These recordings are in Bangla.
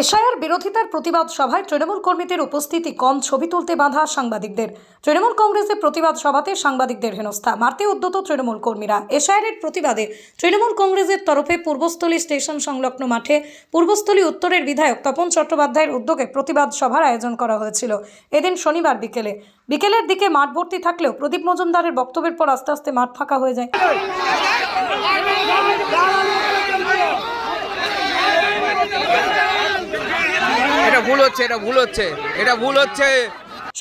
এসআইআর বিরোধিতার প্রতিবাদ সভায় তৃণমূল কর্মীদের উপস্থিতি কম, ছবি তুলতে বাধা সাংবাদিকদের। তৃণমূল কংগ্রেসের প্রতিবাদ সভাতে সাংবাদিকদের হেনস্থা, মারতে উদ্যত তৃণমূল কর্মীরা। এসআইআরের প্রতিবাদে তৃণমূল কংগ্রেসের তরফে পূর্বস্থলী স্টেশন সংলগ্ন মাঠে পূর্বস্থলী উত্তরের বিধায়ক তপন চট্টোপাধ্যায়ের উদ্যোগে প্রতিবাদ সভার আয়োজন করা হয়েছিল। এদিন শনিবার বিকেলের দিকে মাঠ ভর্তি থাকলেও প্রদীপ মজুমদারের বক্তব্যের পর আস্তে আস্তে মাঠ ফাঁকা হয়ে যায়। এটা ভুল হচ্ছে।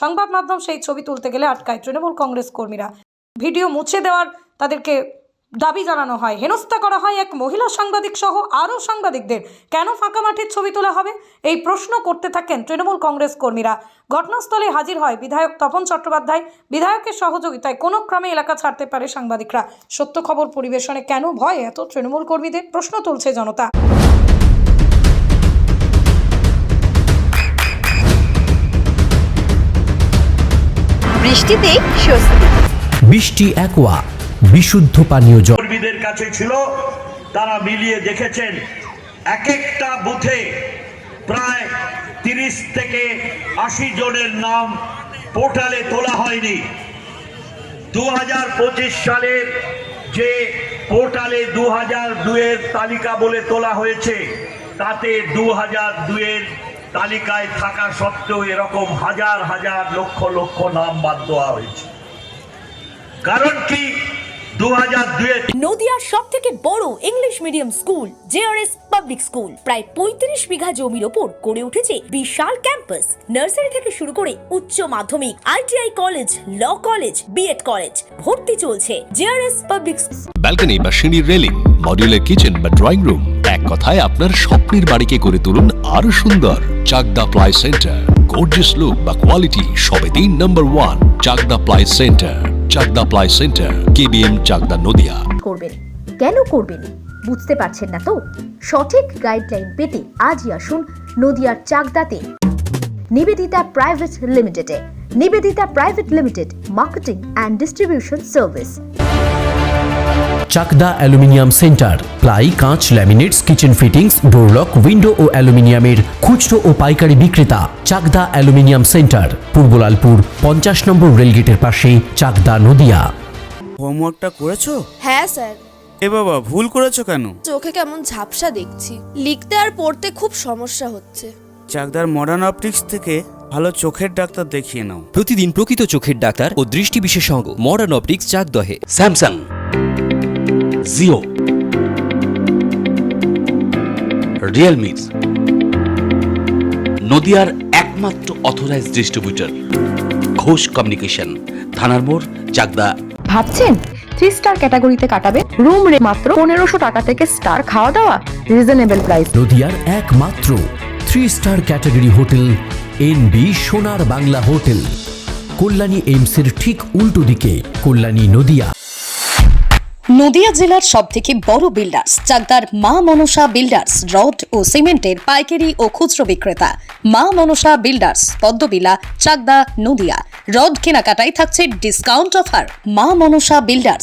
সংবাদ মাধ্যম সেই ছবি তুলতে গেলে আটকায় তৃণমূল কংগ্রেস কর্মীরা। ভিডিও মুছে দেওয়ার তাদেরকে দাবি জানানো হয়। হেনস্থা করা হয় এক মহিলা সাংবাদিক সহ আরও সাংবাদিকদের। কেন ফাঁকা মাঠের ছবি তোলা হবে, এই প্রশ্ন করতে থাকেন তৃণমূল কংগ্রেস কর্মীরা। ঘটনাস্থলে হাজির হয় বিধায়ক তপন চট্টোপাধ্যায়। বিধায়কের সহযোগিতায় কোনো ক্রমে এলাকা ছাড়তে পারে সাংবাদিকরা। সত্য খবর পরিবেশনে কেন ভয় এত তৃণমূল কর্মীদের, প্রশ্ন তুলছে জনতা। বৃষ্টিতে স্বস্তি। বৃষ্টি অ্যাকোয়া বিশুদ্ধ পানীয় জল। কর্মীদের কাছে ছিল, তারা মিলিয়ে দেখেছেন এক একটা বুথে প্রায় 30 থেকে 80 জনের নাম পোর্টালে তোলা হয়নি। 2025 সালের যে পোর্টালে 2002-এর তালিকা বলে তোলা হয়েছে, তাতে 2002-এর তালিকায় থাকা সত্ত্বেও এরকম হাজার হাজার লক্ষ লক্ষ নাম বাদ দেওয়া হয়েছে। কারণ কি? 2002-এ নদিয়ার সবথেকে বড় English medium school JRS public school প্রায় 35 বিঘা জমির ওপর গড়ে উঠেছে বিশাল ক্যাম্পাস। নার্সারি থেকে শুরু করে উচ্চ মাধ্যমিক, ITI college, law college, BEd college, ভর্তি চলছে জেআরএস পাবলিক। ব্যালকনি বা সিঁড়ির রেলিং, মডিউলার কিচেন বা ড্রয়িং রুম, এক কথায় আপনার স্বপ্নের বাড়িকে করে তুলুন আরো সুন্দর। Chakdah ply centre, gorgeous look বা কোয়ালিটি সবেতেই number 1। Chakdah ply centre, Chakdah ply centre, KBM, Chakdah, Nadia. করবেন কেন করবেন বুঝতে পারছেন না তো? সঠিক গাইডলাইন পেতে আজই আসুন নদিয়ার চাকদাতে নিবেদিতা প্রাইভেট লিমিটেডে। Nivedita private limited, marketing and distribution service. Chakdaha aluminium centre, ply, কাঁচ, laminates, kitchen fittings, door lock, window ও অ্যালুমিনিয়ামের খুচরো ও পাইকারি বিক্রেতা। Chakdaha aluminium centre, Purbalalpur 50 number রেলগেটের পাশে, চাকদা, নদিয়া। হোমওয়ার্কটা করেছো? হ্যাঁ স্যার। এ বাবা, ভুল করেছো কেন? চোখে কেমন ঝাপসা দেখছি, লিখতে আর পড়তে খুব সমস্যা হচ্ছে। চাকদার মডার্ন অপটিক্স থেকে ভালো চোখের ডাক্তার দেখিয়ে নাও। প্রতিদিন প্রকৃত চোখের ডাক্তার ও দৃষ্টি বিশেষজ্ঞ মডার্ন অপটিক্স, চাকদহে। স্যামসাং, জিও, রিয়েলমি, নদিয়ার একমাত্র অথরাইজড ডিস্ট্রিবিউটর ঘোষ কমিউনিকেশন, থানার মোড়, চাকদা। ভাবছেন 3 স্টার ক্যাটাগরিতে কাটাবে? রুম রে মাত্র 1500 টাকা থেকে স্টার, খাওয়া দাওয়া রিজনেবল প্রাইস। নদিয়ার একমাত্র 3 স্টার ক্যাটাগরি হোটেল এনবি সোনার বাংলা হোটেল, কল্যাণী এইমসের ঠিক উল্টো দিকে, কল্যাণী, নদিয়া। নদিয়া জেলার সবথেকে বড় বিল্ডার্স চাকদার মা মনসা বিল্ডার্স, রড ও সিমেন্টের পাইকারি ও খুচরো বিক্রেতা। মা মনসা বিল্ডার্স, পদ্মবিলা, চাকদা, নদিয়া। রড কেনাকাটায় থাকছে ডিসকাউন্ট অফার। মা মনসা বিল্ডার্স,